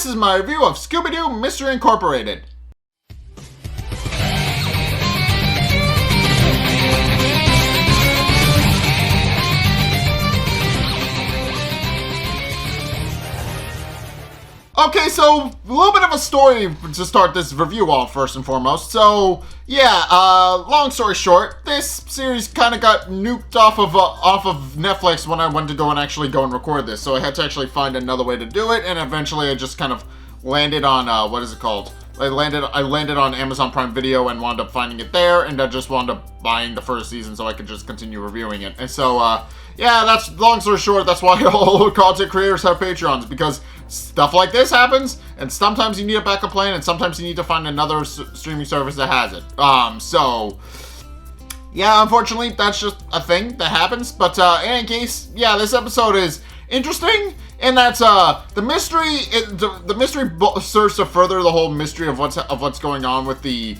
this is my review of Scooby-Doo Mystery Incorporated. Okay, so a little bit of a story to start this review off first and foremost. So, yeah, long story short, this series kind of got nuked off of Netflix when I went to go and record this. So I had to actually find another way to do it, and eventually I just kind of landed on, what is it called? I landed on Amazon Prime Video and wound up finding it there, and I just wound up buying the first season so I could just continue reviewing it. And so, yeah, that's long story short, that's why all content creators have Patreons, because stuff like this happens, and sometimes you need a backup plan, and sometimes you need to find another streaming service that has it. So, yeah, unfortunately, that's just a thing that happens. But in any case, yeah, this episode is interesting, and that's the mystery serves to further the whole mystery of what's going on with the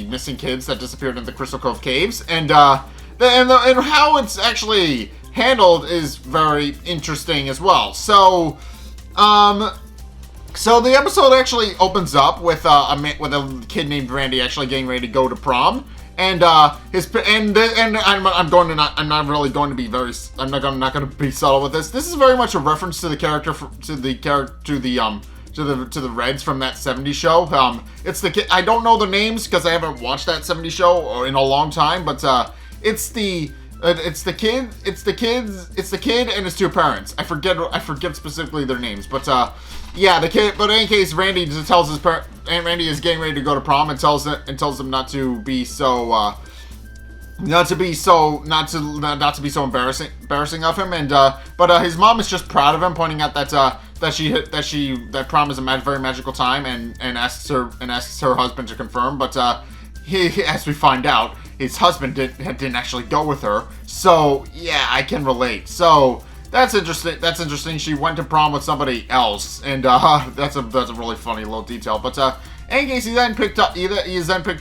missing kids that disappeared in the Crystal Cove caves, and how it's actually handled is very interesting as well. So the episode actually opens up with a kid named Randy actually getting ready to go to prom, and I'm not going to be subtle with this. This is very much a reference to the character to the Reds from that 70s show. It's the kid. I don't know the names because I haven't watched that 70s show in a long time, but it's the kid and his two parents. I forget specifically their names, but yeah, the kid. But in any case, Randy just tells his parent, and Randy is getting ready to go to prom, and tells them not to be so embarrassing of him, and but his mom is just proud of him, pointing out that prom is a very magical time, and asks her husband to confirm, but he, as we find out, his husband didn't actually go with her. So yeah, I can relate. So that's interesting. She went to prom with somebody else, and that's a really funny little detail. But in any case, he is then picked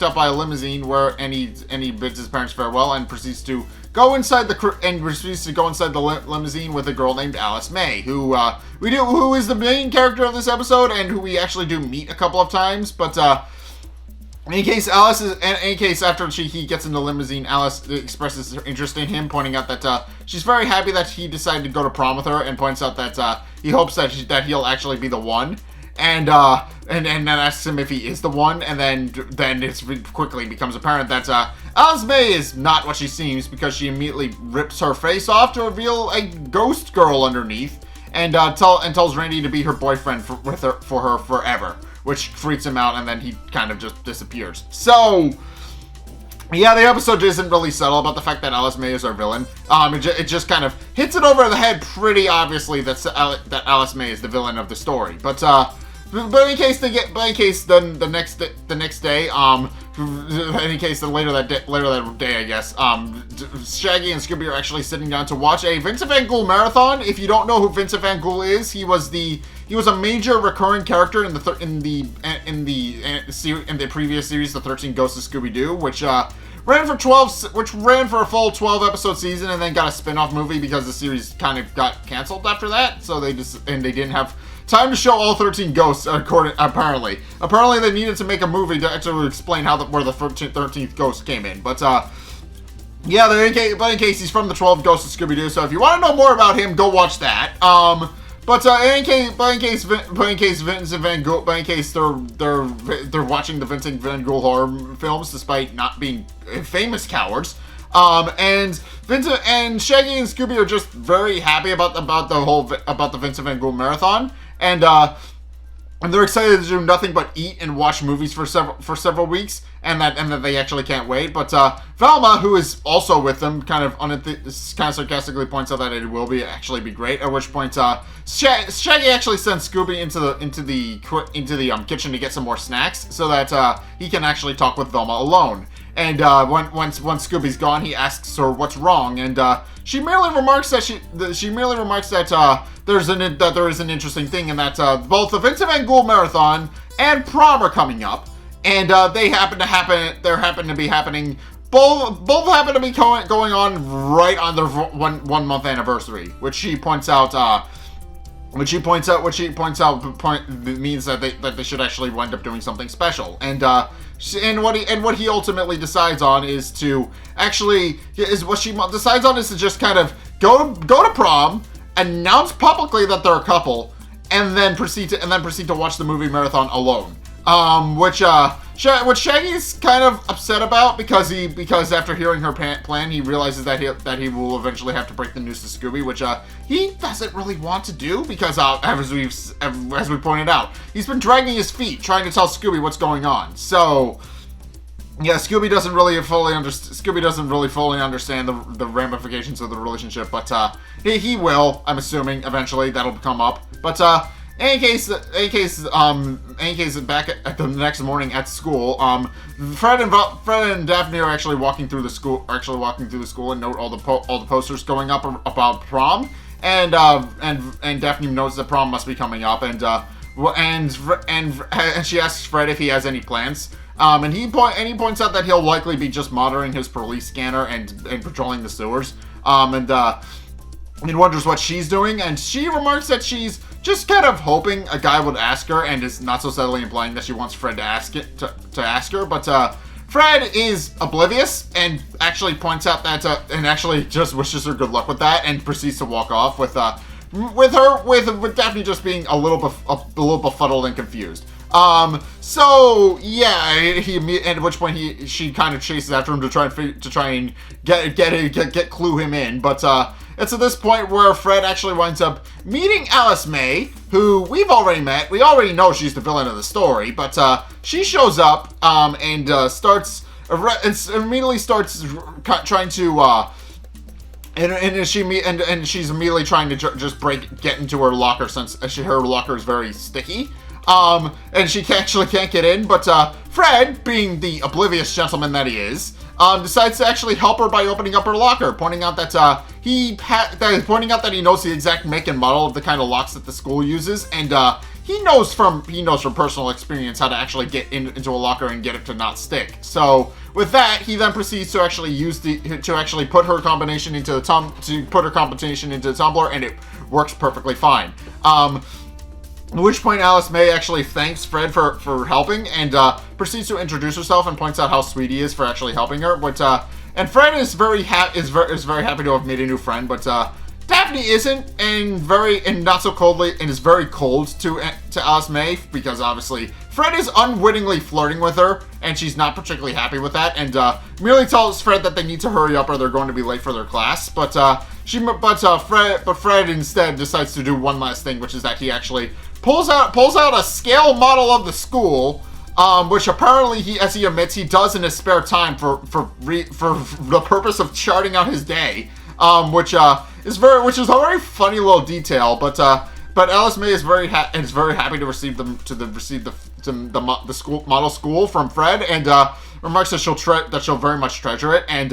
up by a limousine and he bids his parents farewell and proceeds to go inside the limousine with a girl named Alice May, who is the main character of this episode, and who we actually do meet a couple of times. But in any case, after he gets in the limousine, Alice expresses her interest in him, pointing out that she's very happy that he decided to go to prom with her, and points out that he hopes that he'll actually be the one, and then asks him if he is the one, and then it quickly becomes apparent that Alice May is not what she seems, because she immediately rips her face off to reveal a ghost girl underneath, and tells Randy to be her boyfriend for her forever, which freaks him out, and then he kind of just disappears. So, yeah, the episode isn't really subtle about the fact that Alice May is our villain. It just kind of hits it over the head pretty obviously that Alice May is the villain of the story. But in any case, the next day, later that day, I guess, Shaggy and Scooby are actually sitting down to watch a Vincent Van Gogh marathon. If you don't know who Vincent Van Gogh is, he was a major recurring character in the previous series, The 13 Ghosts of Scooby-Doo, which ran for a full 12 episode season, and then got a spin-off movie because the series kind of got canceled after that. So they didn't have time to show all 13 ghosts, apparently. Apparently they needed to make a movie to actually explain where the 13th ghost came in. But yeah, in case he's from the 12 Ghosts of Scooby-Doo, so if you want to know more about him, go watch that. But in case Vincent Van Gogh, they're watching the Vincent Van Gogh horror films despite not being famous cowards. And Vincent and Shaggy and Scooby are just very happy about the Vincent Van Gogh marathon, and they're excited to do nothing but eat and watch movies for several weeks, and that they actually can't wait. But Velma, who is also with them, kind of sarcastically points out that it will actually be great. At which point, Shaggy actually sends Scooby into the kitchen to get some more snacks, so that he can actually talk with Velma alone. And once Scooby's gone, he asks her what's wrong, and she merely remarks that there is an interesting thing, and that both the Vincent Van Gogh marathon and prom are coming up, and both happen to be going on right on their one month anniversary, which she points out Which he points out means that they should actually wind up doing something special, and what he ultimately decides on is to just kind of go to prom, announce publicly that they're a couple, and then proceed to watch the movie marathon alone. Which Shaggy's kind of upset about because after hearing her plan, he realizes that he will eventually have to break the news to Scooby, which he doesn't really want to do because as we pointed out, he's been dragging his feet trying to tell Scooby what's going on. So yeah, Scooby doesn't really fully understand the ramifications of the relationship, but he will. I'm assuming eventually that'll come up, but. In any case, back at the next morning at school, Fred and Daphne are actually walking through the school, and note all the posters going up about prom, and Daphne knows that prom must be coming up, and she asks Fred if he has any plans, and he points out that he'll likely be just monitoring his police scanner and patrolling the sewers, and wonders what she's doing, and she remarks that she's just kind of hoping a guy would ask her, and is not so subtly implying that she wants Fred to ask her. But Fred is oblivious and actually points out that and actually just wishes her good luck with that, and proceeds to walk off with Daphne just being a little befuddled and confused. So yeah, at which point she kind of chases after him to try and get clue him in, but it's at this point where Fred actually winds up meeting Alice May, who we've already met. We already know she's the villain of the story, but she shows up and immediately starts trying to and she's immediately trying to just get into her locker, since her locker is very sticky. And she can't get in, but Fred, being the oblivious gentleman that he is, decides to actually help her by opening up her locker, pointing out that he knows the exact make and model of the kind of locks that the school uses, and he knows from personal experience how to actually get into a locker and get it to not stick. So with that, he then proceeds to actually put her combination into the tumbler, and it works perfectly fine. At which point Alice May actually thanks Fred for helping, and proceeds to introduce herself and points out how sweet he is for actually helping her. But and Fred is very happy to have made a new friend, but Daphne isn't, and not so coldly, and is very cold to Alice May, because obviously Fred is unwittingly flirting with her, and she's not particularly happy with that, and merely tells Fred that they need to hurry up or they're going to be late for their class. But Fred instead decides to do one last thing, which is that he actually pulls out a scale model of the school, which apparently as he admits, he does in his spare time for the purpose of charting out his day, which is a very funny little detail. But Alice May is very happy to receive the school model school from Fred, and remarks that she'll very much treasure it, and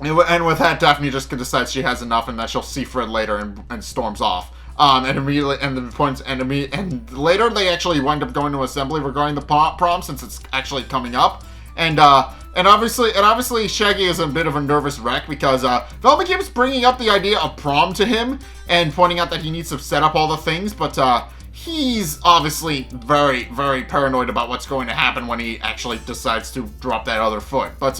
with that, Daphne just decides she has enough, and that she'll see Fred later, and storms off. And later they actually wind up going to assembly regarding the prom, since it's actually coming up, and obviously Shaggy is a bit of a nervous wreck, because Velma keeps bringing up the idea of prom to him and pointing out that he needs to set up all the things, but he's obviously very, very paranoid about what's going to happen when he actually decides to drop that other foot. But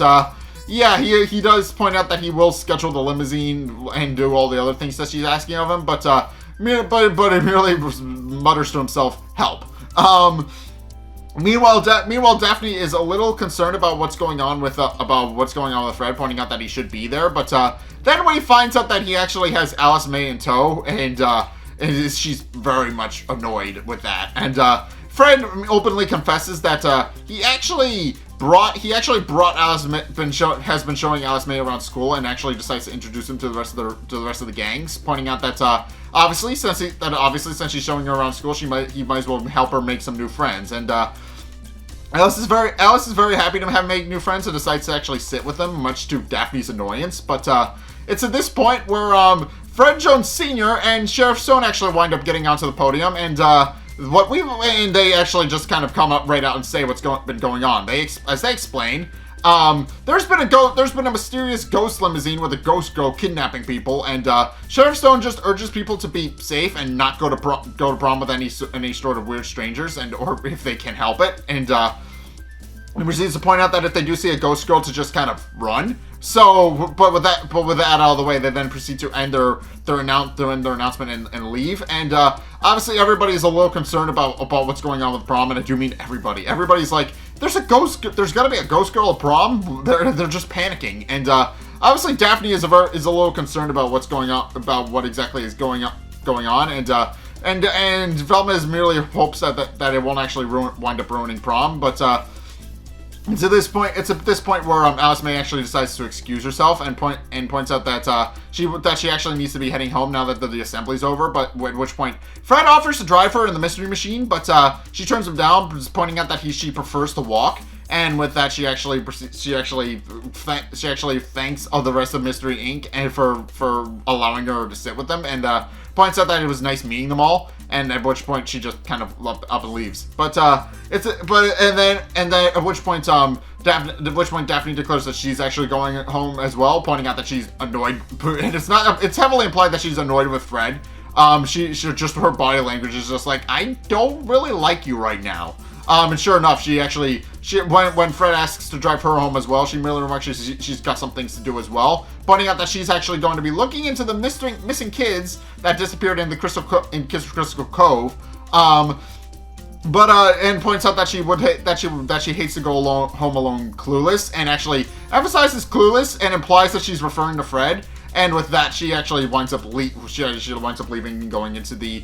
yeah, he does point out that he will schedule the limousine and do all the other things that she's asking of him, but he merely mutters to himself, "Help." Meanwhile, Daphne is a little concerned about what's going on with Fred, pointing out that he should be there. But then when he finds out that he actually has Alice May in tow, and she's very much annoyed with that. And Fred openly confesses that he actually brought Alice May, has been showing Alice May around school, and actually decides to introduce him to the rest of the gangs, pointing out that obviously since she's showing her around school, he might as well help her make some new friends. And Alice is very happy to have made new friends, and decides to actually sit with them, much to Daphne's annoyance. But it's at this point where Fred Jones Sr. and Sheriff Stone actually wind up getting onto the podium, and they actually just kind of come up right out and say what's been going on. As they explain, there's been a mysterious ghost limousine with a ghost girl kidnapping people, and Sheriff Stone just urges people to be safe and not go to prom with any sort of weird strangers, or if they can help it, and proceeds to point out that if they do see a ghost girl, to just kind of run. So, but with that out of the way, they then proceed to end their announcement and leave. And obviously, everybody's a little concerned about what's going on with prom, and I do mean everybody. Everybody's like, there's got to be a ghost girl at prom. They're just panicking, and obviously, Daphne is a little concerned about what's going on, about what exactly is going on, and Velma is merely hopes that it won't actually wind up ruining prom, but. It's at this point where Alice May actually decides to excuse herself and points out that she actually needs to be heading home now that the assembly's over. But at which point Fred offers to drive her in the mystery machine, but she turns him down, pointing out that she prefers to walk. And with that, she actually thanks all the rest of Mystery Inc. and for allowing her to sit with them, and points out that it was nice meeting them all. And at which point she just kind of up and leaves. But then at which point Daphne declares that she's actually going home as well, pointing out that she's annoyed. And it's heavily implied that she's annoyed with Fred. She just her body language is just like, I don't really like you right now. And sure enough, when Fred asks to drive her home as well, she merely remarks she's got some things to do as well, pointing out that she's actually going to be looking into the missing kids that disappeared in the Crystal Cove. And points out that she hates to go home alone, clueless, and actually emphasizes clueless and implies that she's referring to Fred. And with that, she actually winds up leaving and going into the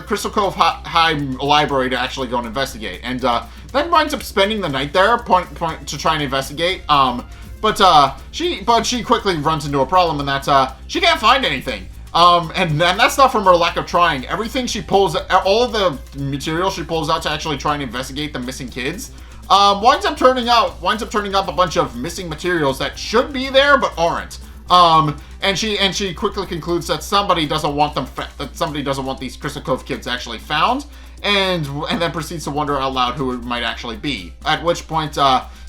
Crystal Cove High Library to actually go and investigate, and then winds up spending the night there, to try and investigate. But she quickly runs into a problem, and that's she can't find anything. And that's not from her lack of trying. Everything she pulls, all of the material she pulls out to actually try and investigate the missing kids, winds up turning up a bunch of missing materials that should be there but aren't. And she quickly concludes that somebody doesn't want these Crystal Cove kids actually found, and then proceeds to wonder out loud who it might actually be. At which point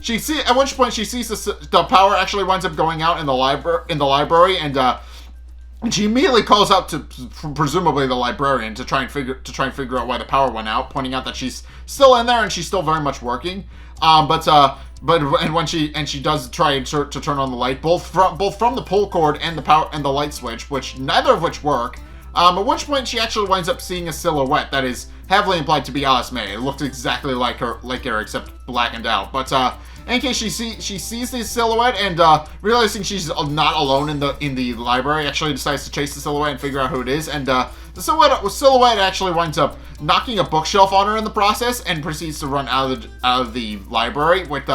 she sees the power actually winds up going out in the library, and she immediately calls out to presumably the librarian to try and figure out why the power went out, pointing out that she's still in there and she's still very much working. When she does try to turn on the light, both from the pull cord and the power and the light switch, which neither of which work. At which point she actually winds up seeing a silhouette that is heavily implied to be Alice May. It looks exactly like her except blackened out. But in case she sees this silhouette, and realizing she's not alone in the library, actually decides to chase the silhouette and figure out who it is. And the silhouette actually winds up knocking a bookshelf on her in the process, and proceeds to run out of the library with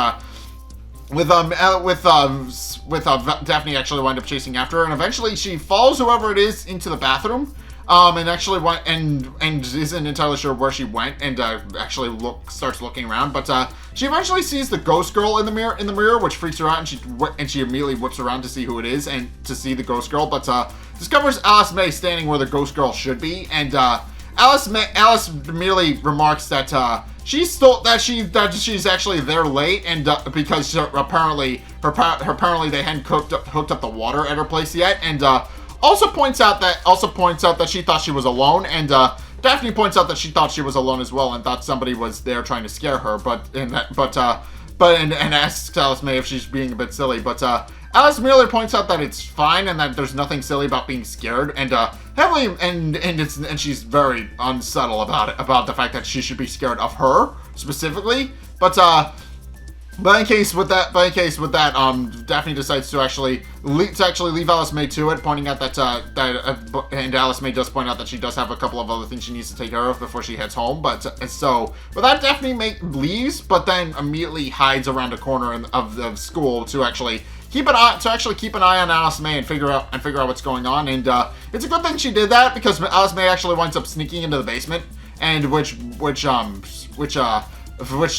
Daphne actually wind up chasing after her, and eventually she follows whoever it is into the bathroom, and actually isn't entirely sure where she went, and actually starts looking around, but she eventually sees the ghost girl in the mirror, which freaks her out, and she immediately whips around to see who it is and to see the ghost girl, but discovers Alice May standing where the ghost girl should be, and Alice merely remarks that she's actually there late, and because apparently they hadn't hooked up the water at her place yet, and also points out that she thought she was alone, and Daphne points out that she thought she was alone as well and thought somebody was there trying to scare her, and asks Alice May if she's being a bit silly, but Alice merely points out that it's fine and that there's nothing silly about being scared, and she's very unsubtle about the fact that she should be scared of her specifically. But in case with that, Daphne decides to actually leave Alice May to it, pointing out and Alice May does point out that she does have a couple of other things she needs to take care of before she heads home. But with that, Daphne leaves, but then immediately hides around a corner of the school to actually keep an eye on Alice May and figure out what's going on. And it's a good thing she did that, because Alice May actually winds up sneaking into the basement, and which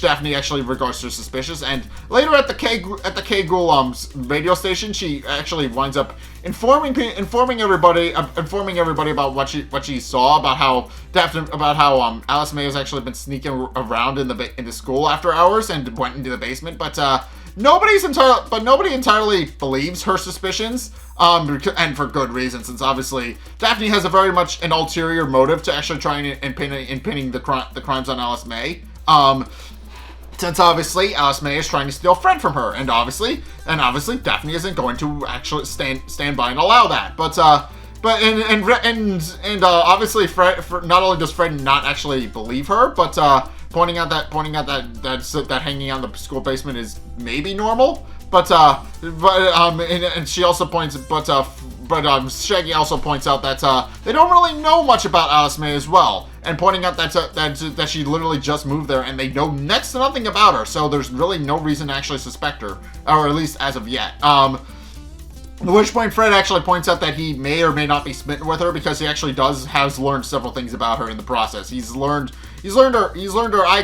Daphne actually regards as suspicious. And later at the K-Ghoul radio station, she actually winds up informing everybody about what she saw, about how Alice May has actually been sneaking around in the school after hours and went into the basement. But nobody entirely believes her suspicions, and for good reason, since obviously Daphne has a very much an ulterior motive to actually trying and pinning the crimes on Alice May. Since obviously Alice May is trying to steal Fred from her, and obviously Daphne isn't going to actually stand by and allow that. But obviously Fred, not only does Fred not actually believe her, but pointing out that hanging out in the school basement is maybe normal. And she also points, Shaggy also points out that they don't really know much about Alice May as well, and pointing out that she literally just moved there and they know next to nothing about her, so there's really no reason to actually suspect her, or at least as of yet. At which point Fred actually points out that he may or may not be smitten with her, because he actually has learned several things about her in the process. He's learned her eye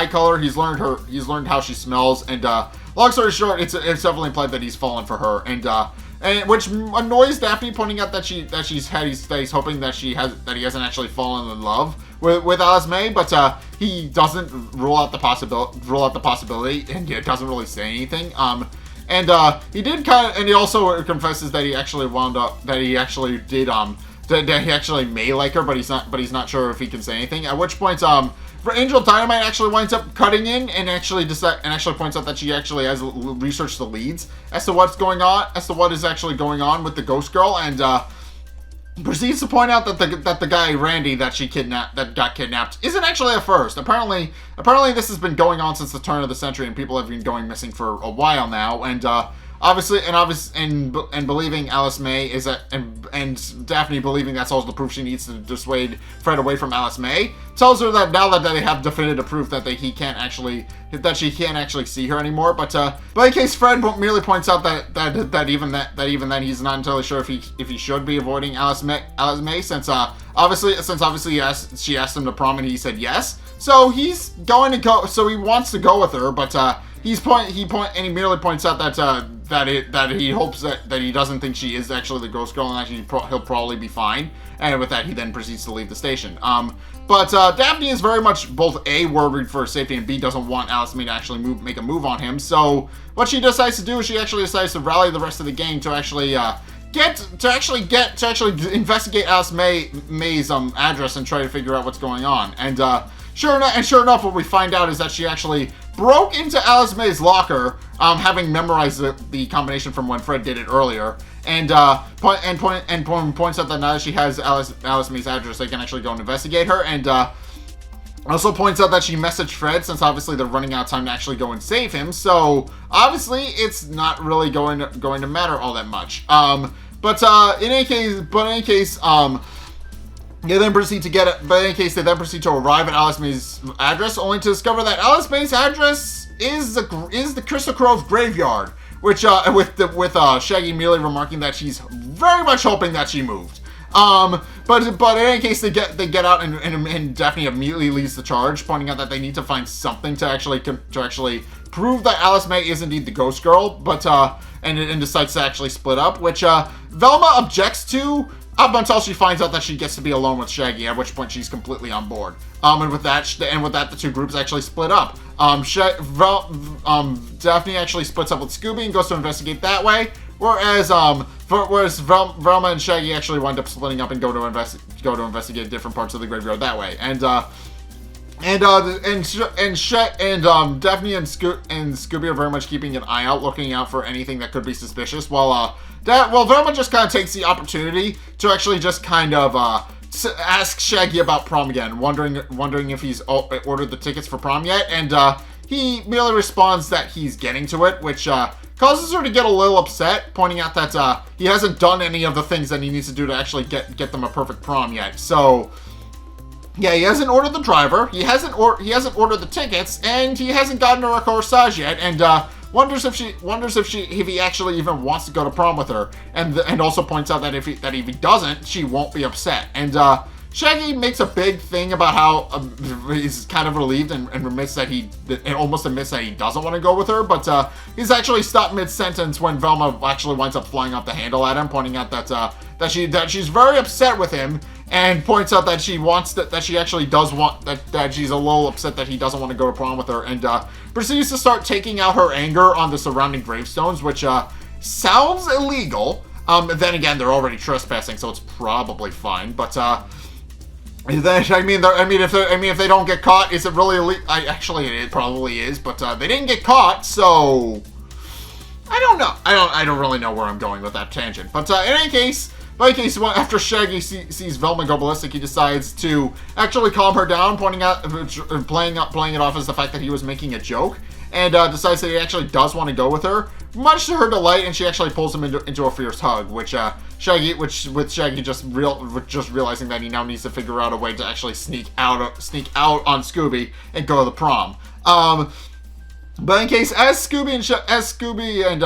color, he's learned how she smells, and long story short, it's definitely implied that he's fallen for her, and which annoys Daphne, pointing out that he's hoping that he hasn't actually fallen in love with Alice May, but he doesn't rule out the possibility, and he doesn't really say anything. He also confesses that he actually may like her, but he's not sure if he can say anything. At which point, Angel Dynamite actually winds up cutting in and actually points out that she actually has researched the leads as to what is actually going on with the Ghost Girl, and proceeds to point out that the guy Randy that got kidnapped isn't actually a first. Apparently this has been going on since the turn of the century, and people have been going missing for a while now. And believing Alice May is and Daphne believing that's all the proof she needs to dissuade Fred away from Alice May, tells her that now that they have definitive proof that she can't actually see her anymore. But in case Fred merely points out that even then he's not entirely sure if he should be avoiding Alice May, since obviously she asked him to prom and he said yes, so he's going to go. So he wants to go with her, but he merely points out that he hopes that he doesn't think she is actually the Ghost Girl, and actually he'll probably be fine. And with that, he then proceeds to leave the station. But Daphne is very much both A, worried for her safety, and B, doesn't want Alice May to actually make a move on him. So what she decides to do is she actually decides to rally the rest of the gang to actually investigate Alice May's address and try to figure out what's going on. And sure enough, what we find out is that she actually broke into Alice May's locker, having memorized the combination from when Fred did it earlier, and points out that now that she has Alice May's address, they can actually go and investigate her, and also points out that she messaged Fred, since obviously they're running out of time to actually go and save him, so obviously it's not really going to matter all that much. In any case, they then proceed to arrive at Alice May's address, only to discover that Alice May's address is the Crystal Grove graveyard, which with Shaggy merely remarking that she's very much hoping that she moved. But in any case, they get out and Daphne immediately leads the charge, pointing out that they need to find something to actually prove that Alice May is indeed the Ghost Girl, but and decides to actually split up, which Velma objects to, up until she finds out that she gets to be alone with Shaggy, at which point she's completely on board. And with that, the two groups actually split up. Daphne actually splits up with Scooby and goes to investigate that way, whereas Velma and Shaggy actually wind up splitting up and go to investigate different parts of the graveyard that way. And Daphne and Scooby are very much keeping an eye out, looking out for anything that could be suspicious, while Velma just kind of takes the opportunity to actually just kind of ask Shaggy about prom again, wondering if he's ordered the tickets for prom yet, and he merely responds that he's getting to it, which causes her to get a little upset, pointing out that he hasn't done any of the things that he needs to do to actually get them a perfect prom yet. So yeah, he hasn't ordered the driver, he hasn't ordered the tickets, and he hasn't gotten her a corsage yet, and wonders if he actually even wants to go to prom with her, and also points out that if he doesn't, she won't be upset. And Shaggy makes a big thing about how he's kind of relieved and almost admits that he doesn't want to go with her, but he's actually stopped mid-sentence when Velma actually winds up flying off the handle at him, pointing out that she's very upset with him, and points out that that she actually does want, that she's a little upset that he doesn't want to go to prom with her, and proceeds to start taking out her anger on the surrounding gravestones, which sounds illegal. Then again, they're already trespassing, so it's probably fine. But if they don't get caught, is it really illegal? Actually, it probably is, but they didn't get caught, so I don't know. I don't really know where I'm going with that tangent. But in any case, after Shaggy sees Velma go ballistic, he decides to actually calm her down, playing it off as the fact that he was making a joke, and decides that he actually does want to go with her, much to her delight, and she actually pulls him into a fierce hug, with Shaggy just realizing that he now needs to figure out a way to actually sneak out on Scooby and go to the prom. But in case, as Scooby and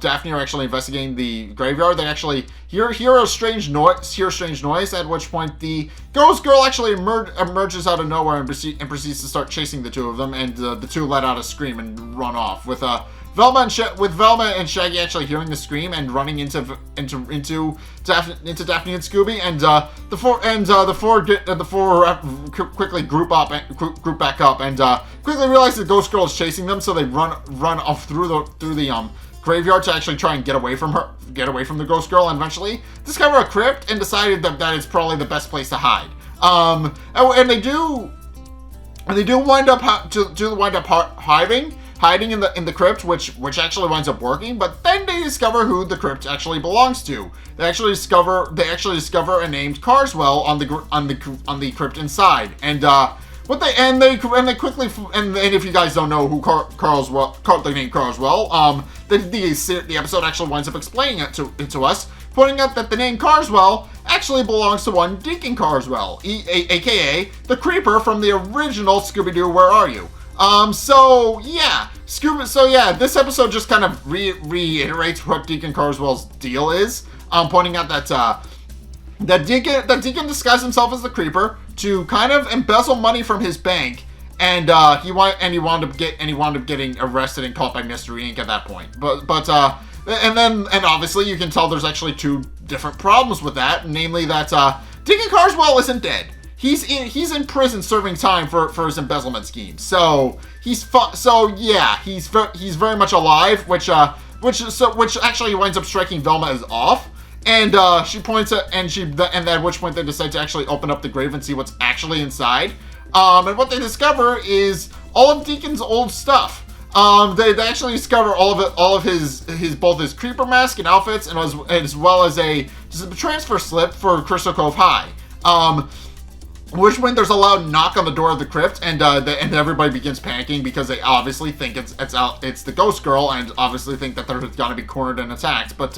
Daphne are actually investigating the graveyard, they actually hear a strange noise. At which point, the ghost girl actually emerges out of nowhere and proceeds to start chasing the two of them. And the two let out a scream and run off, with Velma and Shaggy actually hearing the scream and running into Daphne and Scooby, and the four quickly group back up and quickly realize the ghost girl is chasing them, so they run off through the graveyard to actually try and get away from the ghost girl, and eventually discover a crypt and decided that it's probably the best place to hide. And they do wind up hiding in the crypt, which actually winds up working. But then they discover who the crypt actually belongs to. They actually discover a named Carswell on the crypt inside, and if you guys don't know who the name Carswell, the episode actually winds up explaining it to us, pointing out that the name Carswell actually belongs to one Deacon Carswell, aka the Creeper from the original Scooby-Doo Where Are You? This episode just kind of reiterates what Deacon Carswell's deal is, pointing out that Deacon disguised himself as the Creeper to kind of embezzle money from his bank, and he wound up getting arrested and caught by Mystery Inc. at that point. And obviously you can tell there's actually two different problems with that, namely that Deacon Carswell isn't dead. He's in prison serving time for his embezzlement scheme. So he's very much alive, which actually winds up striking Velma as off. And she points at at which point they decide to actually open up the grave and see what's actually inside. And what they discover is all of Deacon's old stuff. They actually discover all of his both his creeper mask and outfits, and as well as a transfer slip for Crystal Cove High. Which when there's a loud knock on the door of the crypt, and everybody begins panicking because they obviously think it's the ghost girl, and obviously think that they're gonna be cornered and attacked. But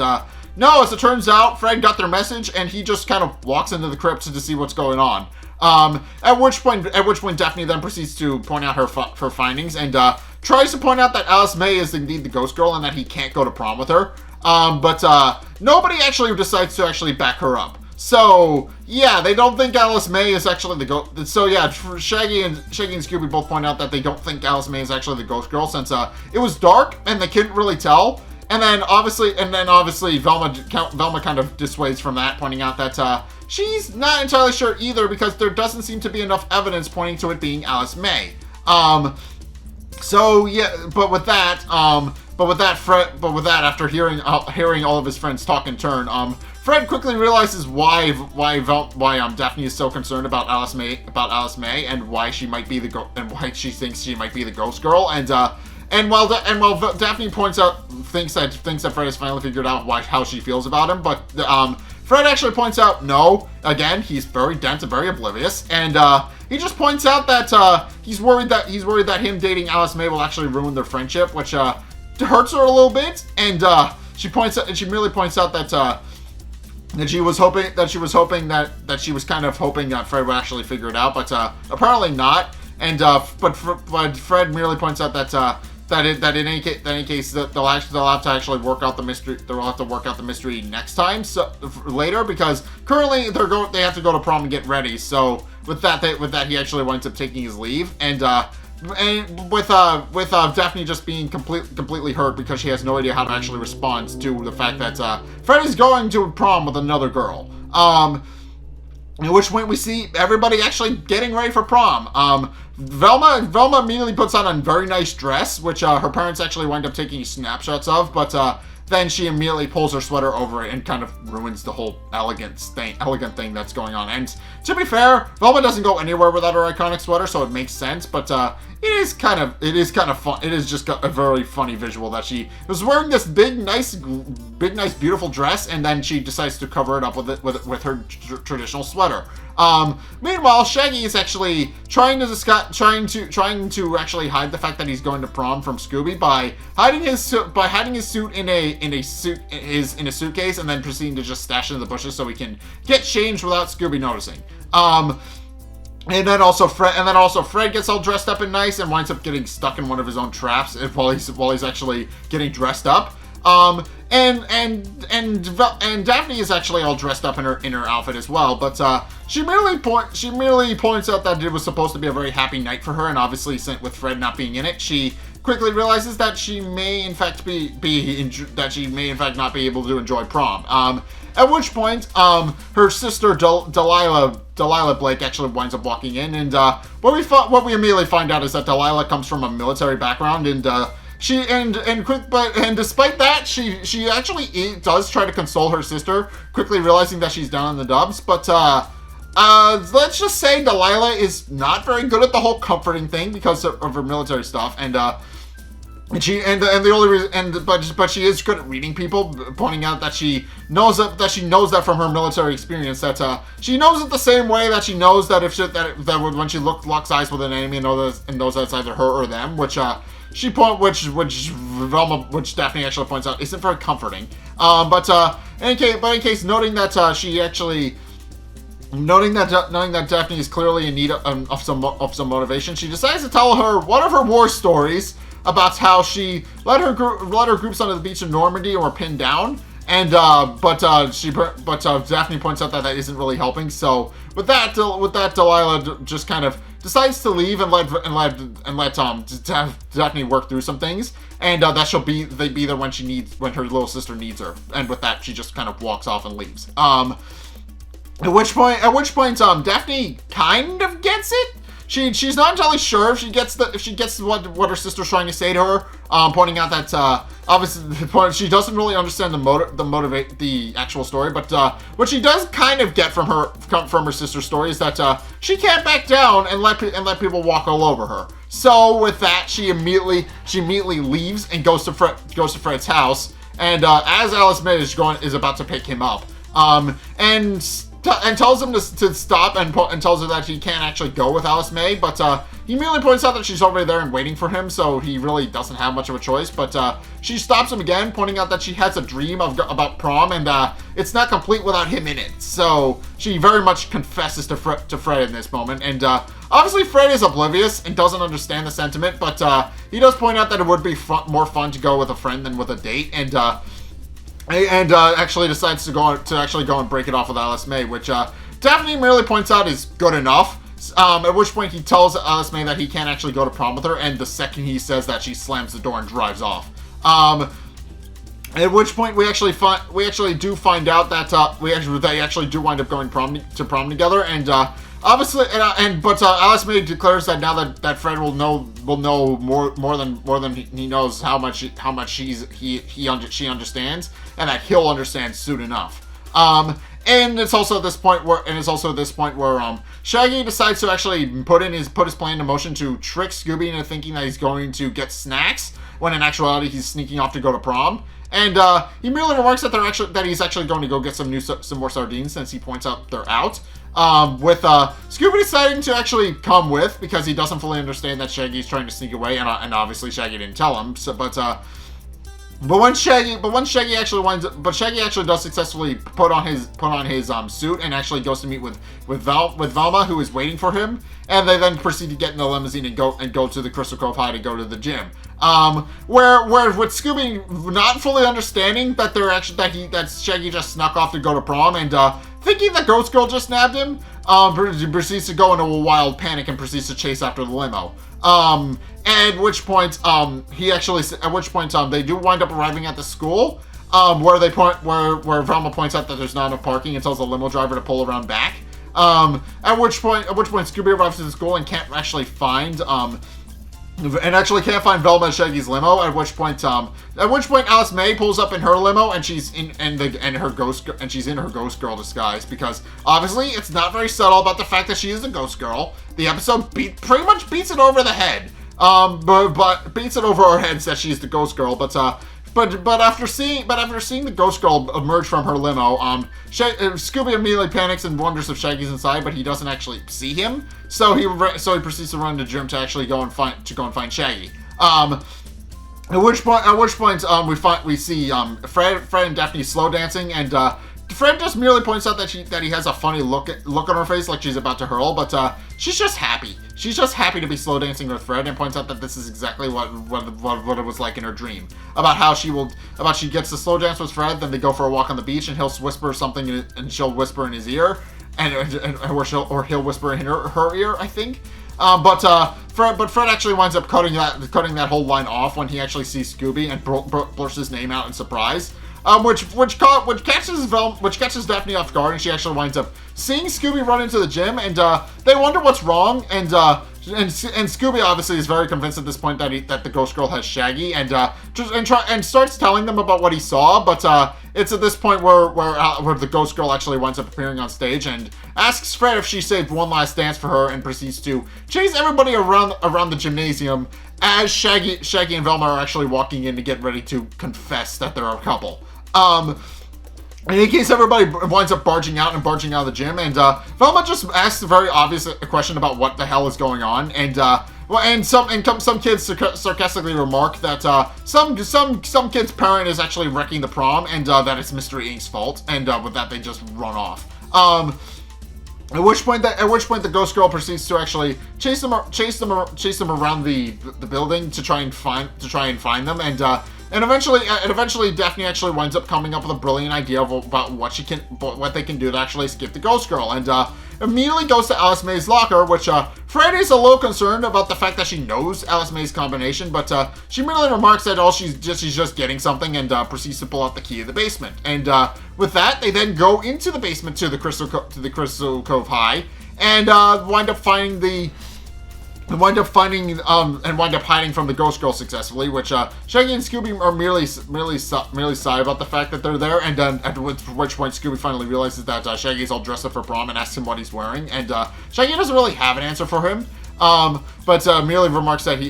no, as it turns out, Fred got their message, and he just kind of walks into the crypt to see what's going on. At which point Daphne then proceeds to point out her findings, and tries to point out that Alice May is indeed the ghost girl and that he can't go to prom with her. But nobody actually decides to actually back her up. So yeah, they don't think Alice May is actually the ghost. So yeah, Shaggy and Scooby both point out that they don't think Alice May is actually the ghost girl, since it was dark and they couldn't really tell. And then obviously Velma kind of dissuades from that, pointing out that she's not entirely sure either, because there doesn't seem to be enough evidence pointing to it being Alice May. So yeah, but with that, after hearing all of his friends talk in turn, Fred quickly realizes why Daphne is so concerned about Alice May, and why she might be and why she thinks she might be the ghost girl, and while Daphne thinks that Fred has finally figured out how she feels about him, but Fred actually points out no. Again, he's very dense and very oblivious, and he just points out that he's worried that him dating Alice May will actually ruin their friendship, which hurts her a little bit. And she merely points out that she was hoping that Fred would actually figure it out, but apparently not. And but Fred merely points out that in any case they'll have to actually work out the mystery. They'll have to work out the mystery next time, so later, because currently they have to go to prom and get ready. So with that he actually winds up taking his leave, and with Daphne just being completely hurt because she has no idea how to actually respond to the fact that Fred is going to prom with another girl. At which point we see everybody actually getting ready for prom. Velma immediately puts on a very nice dress, which her parents actually wind up taking snapshots of, but then she immediately pulls her sweater over it and kind of ruins the whole elegant thing that's going on. And to be fair, Velma doesn't go anywhere without her iconic sweater, so it makes sense. But it is kind of fun. It is just a very funny visual that she was wearing this big, nice, beautiful dress, and then she decides to cover it up with her traditional sweater. Meanwhile, Shaggy is actually trying to actually hide the fact that he's going to prom from Scooby by hiding his suit in a suitcase and then proceeding to just stash it in the bushes so he can get changed without Scooby noticing. And then also Fred gets all dressed up and nice and winds up getting stuck in one of his own traps while he's actually getting dressed up. And Daphne is actually all dressed up in her outfit as well, but she merely points out that it was supposed to be a very happy night for her, and obviously with Fred not being in it, she quickly realizes that she may in fact not be able to enjoy prom. At which point, her sister Delilah Blake actually winds up walking in, and what we immediately find out is that Delilah comes from a military background, and despite that, she actually does try to console her sister, quickly realizing that she's down in the dumps. But let's just say Delilah is not very good at the whole comforting thing because of her military stuff, but she is good at reading people, pointing out that she knows that from her military experience, that she knows it the same way that she knows that when she locks eyes with an enemy and knows that it's either her or them, which Daphne actually points out isn't very comforting. But in case noting that Daphne is clearly in need of some motivation, she decides to tell her one of her war stories about how she led her groups onto the beach in Normandy and were pinned down. And but Daphne points out that isn't really helping. So with that, Delilah just kind of decides to leave and let Daphne work through some things, and that she'll be there when her little sister needs her. And with that, she just kind of walks off and leaves. At which point, Daphne kind of gets it. She's not entirely sure if she gets what her sister's trying to say to her, pointing out that obviously she doesn't really understand the actual story, but what she does kind of get from her sister's story is that she can't back down and let people walk all over her. So with that, she immediately leaves and goes to Fred's house, and as Alice May is about to pick him up, and tells him to stop and tells her that he can't actually go with Alice May, but he immediately points out that she's already there and waiting for him, so he really doesn't have much of a choice. But she stops him again, pointing out that she has a dream about prom, and it's not complete without him in it. So she very much confesses to Fred in this moment, and obviously Fred is oblivious and doesn't understand the sentiment, but he does point out that it would be more fun to go with a friend than with a date, and actually decides to go and break it off with Alice May, which Daphne merely points out is good enough. At which point he tells Alice May that he can't actually go to prom with her, and the second he says that, she slams the door and drives off. At which point we actually do find out that they actually do wind up going to prom together, and obviously, but Alice May declares that now that Fred will know more than he knows how much she understands, and that he'll understand soon enough. And it's also at this point where Shaggy decides to actually put his plan into motion to trick Scooby into thinking that he's going to get snacks, when in actuality he's sneaking off to go to prom. And he merely remarks that he's actually going to go get some more sardines, since he points out they're out. With Scooby deciding to actually come with, because he doesn't fully understand that Shaggy's trying to sneak away, and obviously Shaggy didn't tell him. So, but Shaggy actually does successfully put on his suit and actually goes to meet with Velma, who is waiting for him, and they then proceed to get in the limousine and go to the Crystal Cove High to go to the gym. Where with Scooby not fully understanding that that Shaggy just snuck off to go to prom, and thinking the ghost girl just nabbed him, proceeds to go into a wild panic and proceeds to chase after the limo. At which point they do wind up arriving at the school, where Velma points out that there's not enough parking and tells the limo driver to pull around back. At which point Scooby arrives at the school and can't actually find Velma and Shaggy's limo. At which point Alice May pulls up in her limo, and she's in her ghost girl disguise, because obviously it's not very subtle about the fact that she is a ghost girl. The episode pretty much beats it over the head, but beats it over our heads that she's the ghost girl. But after seeing the ghost girl emerge from her limo, Scooby immediately panics and wonders if Shaggy's inside, but he doesn't actually see him. So he proceeds to run to the gym to actually go and find Shaggy. At which point we see Fred and Daphne slow dancing, and Fred just merely points out that he has a funny look on her face, like she's about to hurl, but she's just happy. She's just happy to be slow dancing with Fred, and points out that this is exactly what it was like in her dream. About she gets to slow dance with Fred, then they go for a walk on the beach, and he'll whisper something, and she'll whisper in his ear, or he'll whisper in her ear, I think. But Fred actually winds up cutting that whole line off when he actually sees Scooby and blurts his name out in surprise. Which catches Daphne off guard, and she actually winds up seeing Scooby run into the gym, and they wonder what's wrong, and Scooby obviously is very convinced at this point that the ghost girl has Shaggy, and starts telling them about what he saw, but it's at this point where the ghost girl actually winds up appearing on stage and asks Fred if she saved one last dance for her, and proceeds to chase everybody around the gymnasium as Shaggy and Velma are actually walking in to get ready to confess that they're a couple. In any case, everybody winds up barging out of the gym, and Velma just asks a very obvious question about what the hell is going on, and some kids sarcastically remark that some kid's parent is actually wrecking the prom, and that it's Mystery Inc.'s fault, and with that they just run off. At which point the ghost girl proceeds to actually chase them around the building to try and find them, and eventually Daphne actually winds up coming up with a brilliant idea about what they can do to actually escape the ghost girl, and immediately goes to Alice May's locker, which Fred is a little concerned about the fact that she knows Alice May's combination, but she merely remarks that she's just getting something, and proceeds to pull out the key of the basement. And with that, they then go into the basement to the Crystal Cove High, and wind up hiding from the ghost girl successfully, which Shaggy and Scooby are merely sorry about the fact that they're there, and at which point Scooby finally realizes that Shaggy's all dressed up for prom and asks him what he's wearing, and Shaggy doesn't really have an answer for him, but merely remarks that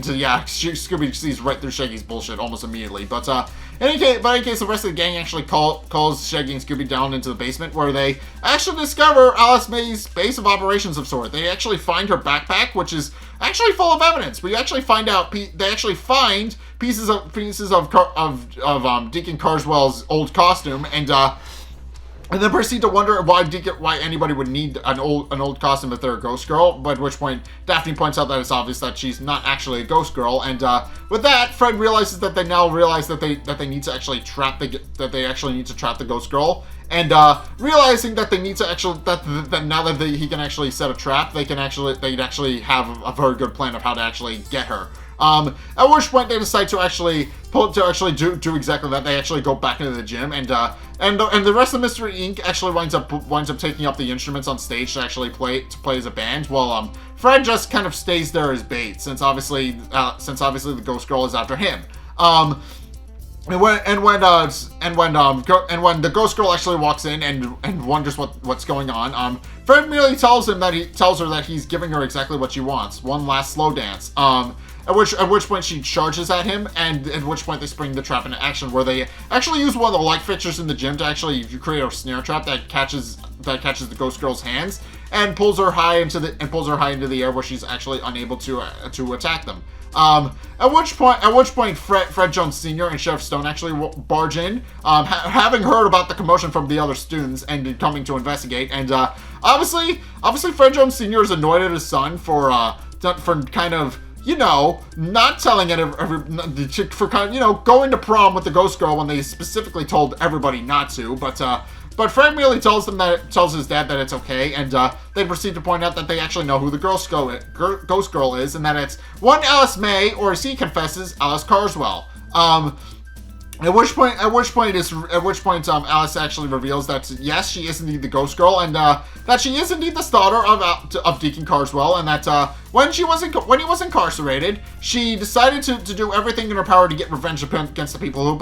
Scooby sees right through Shaggy's bullshit almost immediately. But in any case, the rest of the gang actually calls Shaggy and Scooby down into the basement, where they actually discover Alice May's base of operations of sort. They actually find her backpack, which is actually full of evidence. We actually find out they actually find pieces of Deacon Carswell's old costume, and then proceed to wonder why anybody would need an old costume if they're a ghost girl. But at which point Daphne points out that it's obvious that she's not actually a ghost girl, and with that, Fred realizes that they now realize that they need to actually trap the ghost girl, and realizing that they need to actually that now that he can actually set a trap, they'd actually have a very good plan of how to actually get her. At which point they decide to actually do exactly that. They actually go back into the gym, and the rest of Mystery Inc. actually winds up taking up the instruments on stage to actually play as a band, while Fred just kind of stays there as bait, since obviously the ghost girl is after him. And when the ghost girl actually walks in and wonders what's going on, Fred merely tells her that he's giving her exactly what she wants, one last slow dance. At which point she charges at him, and at which point they spring the trap into action, where they actually use one of the light fixtures in the gym to actually create a snare trap that catches the ghost girl's hands and pulls her high into the air, where she's actually unable to attack them. At which point Fred Jones Sr. and Sheriff Stone actually barge in, having heard about the commotion from the other students and coming to investigate. And obviously Fred Jones Sr. is annoyed at his son for kind of, not telling going to prom with the ghost girl when they specifically told everybody not to, but Fred merely tells his dad that it's okay, and they proceed to point out that they actually know who the ghost girl is, and that it's one Alice May, or as he confesses, Alice Carswell. At which point, Alice actually reveals that yes, she is indeed the Ghost Girl, and that she is indeed the daughter of Deacon Carswell, and that when he was incarcerated, she decided to do everything in her power to get revenge against the people who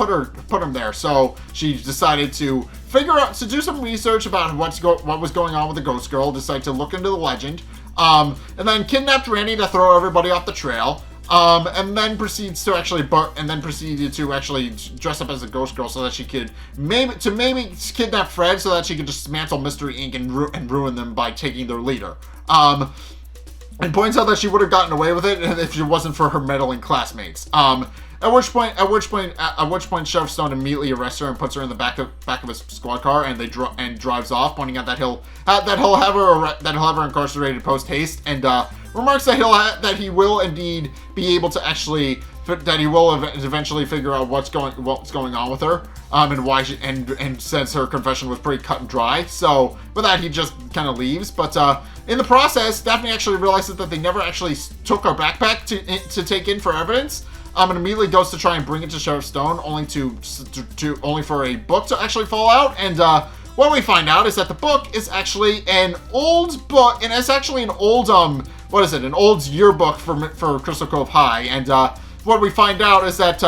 put him there. So she decided to do some research about what was going on with the Ghost Girl, decided to look into the legend, and then kidnapped Randy to throw everybody off the trail. And then proceeded to actually dress up as a Ghost Girl so that she could maybe kidnap Fred so that she could dismantle Mystery Inc. and ruin them by taking their leader. And points out that she would have gotten away with it if it wasn't for her meddling classmates. At which point, Sheriff Stone immediately arrests her and puts her in the back of his squad car, and drives off, pointing out that he'll have her incarcerated post haste, and remarks that he will indeed be able to actually eventually figure out what's going on with her, and why and since her confession was pretty cut and dry. So with that, he just kind of leaves. But in the process, Daphne actually realizes that they never actually took her backpack to take in for evidence. And immediately goes to try and bring it to Sheriff Stone, only for a book to actually fall out. And what we find out is that the book is actually an old book, and it's actually an old an old yearbook for Crystal Cove High. And what we find out is that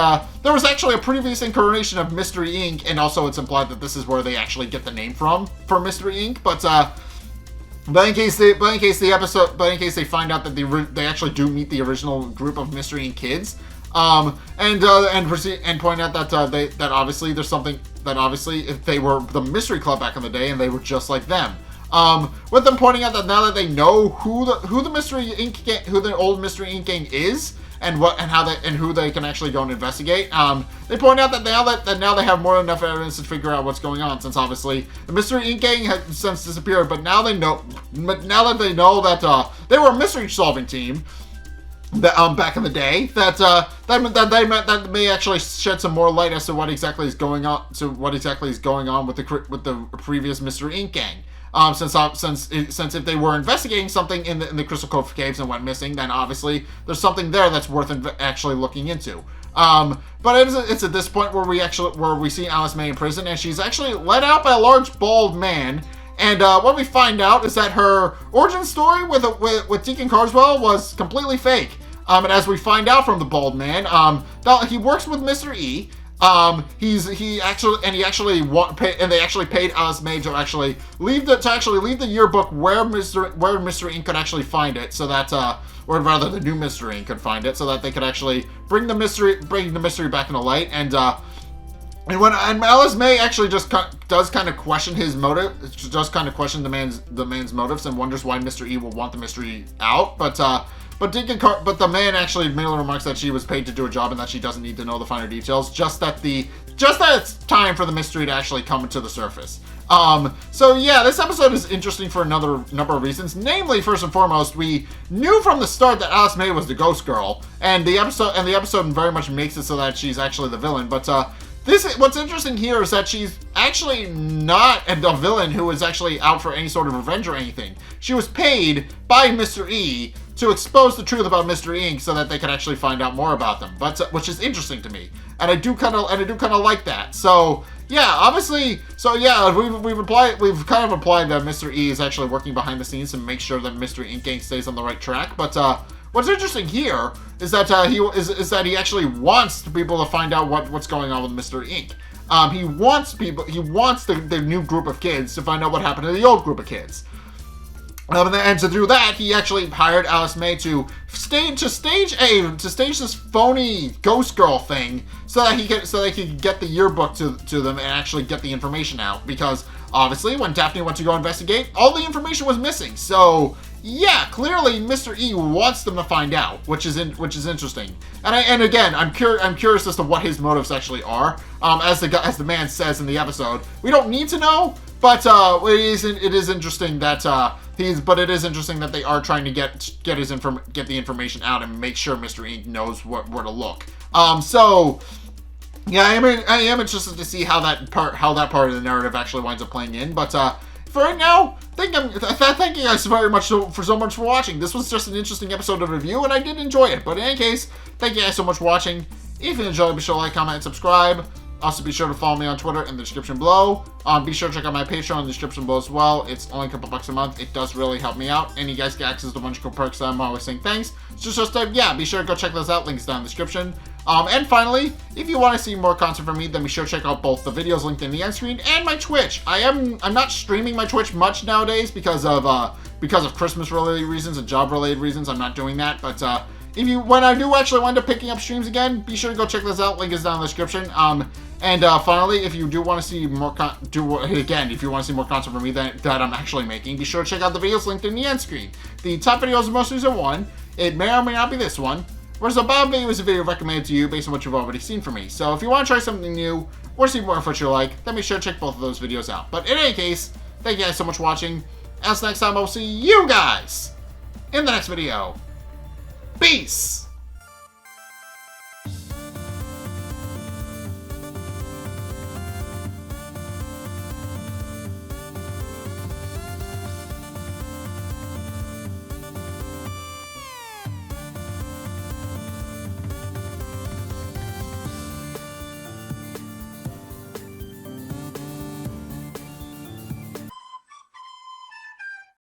there was actually a previous incarnation of Mystery Inc., and also it's implied that this is where they actually get the name for Mystery Inc. But in case they find out that they actually do meet the original group of Mystery Inc. kids. And point out that obviously there's something that obviously if they were the Mystery Club back in the day and they were just like them. With them pointing out that now that they know who the old Mystery Inc. gang is and who they can actually go and investigate. They point out that now they have more than enough evidence to figure out what's going on, since obviously the Mystery Inc. gang has since disappeared. But now that they know that they were a mystery solving team. Back in the day, that may actually shed some more light as to what exactly is going on with the previous Mystery Inc. gang. Since if they were investigating something in the Crystal Cove caves and went missing, then obviously there's something there that's worth actually looking into. But it's at this point where we see Alice May in prison, and she's actually let out by a large bald man. And what we find out is that her origin story with Deacon Carswell was completely fake. And as we find out from the bald man, he works with Mr. E. They actually paid Alice May to actually leave the yearbook where Mr. Inc. could actually find it, so that or rather the new Mr. Inc. could find it, so that they could actually bring the mystery back into light. And when Alice May actually does kind of question his motive, just kind of question the man's motives, and wonders why Mr. E will want the mystery out. But the man actually merely remarks that she was paid to do a job and that she doesn't need to know the finer details. Just that it's time for the mystery to actually come to the surface. So yeah, this episode is interesting for another number of reasons. Namely, first and foremost, we knew from the start that Alice May was the Ghost Girl, and the episode very much makes it so that she's actually the villain. But what's interesting here is that she's actually not a villain who is actually out for any sort of revenge or anything. She was paid by Mr. E to expose the truth about Mr. Inc. so that they could actually find out more about them. But which is interesting to me, and I do kind of like that. So yeah, obviously, we've kind of implied that Mr. E is actually working behind the scenes to make sure that Mr. Inc. gang stays on the right track. But what's interesting here is that he actually wants people to find out what's going on with Mr. Inc. He wants the new group of kids to find out what happened to the old group of kids. And to do that, he actually hired Alice May to stage this phony Ghost Girl thing, so they could get the yearbook to them and actually get the information out. Because obviously, when Daphne went to go investigate, all the information was missing. So yeah, clearly Mr. E wants them to find out, which is interesting. And again, I'm curious as to what his motives actually are. As the man says in the episode, we don't need to know, but it is interesting that. But it is interesting that they are trying to get the information out and make sure Mr. Inc. knows where to look. So yeah, I am interested to see how that part of the narrative actually winds up playing in. But for right now, thank you guys very much for watching. This was just an interesting episode of review, and I did enjoy it. But in any case, thank you guys so much for watching. If you enjoyed, be sure to like, comment, and subscribe. Also, be sure to follow me on Twitter in the description below. Be sure to check out my Patreon in the description below as well. It's only a couple bucks a month. It does really help me out, and you guys get access to a bunch of cool perks that I'm always saying thanks. So just yeah, be sure to go check those out. Links down in the description. And finally, if you want to see more content from me, then be sure to check out both the videos linked in the end screen and my Twitch. I'm not streaming my Twitch much nowadays because of Christmas-related reasons and job-related reasons. I'm not doing that, but when I do actually wind up picking up streams again, be sure to go check this out. Link is down in the description. And finally, if you do want to see more if you want to see more content from me that I'm actually making, be sure to check out the videos linked in the end screen. The top video is the most recent one. It may or may not be this one. Whereas the bottom video is a video recommended to you based on what you've already seen from me. So if you want to try something new or see more of what you like, then be sure to check both of those videos out. But in any case, thank you guys so much for watching. As next time, I will see you guys in the next video. Peace!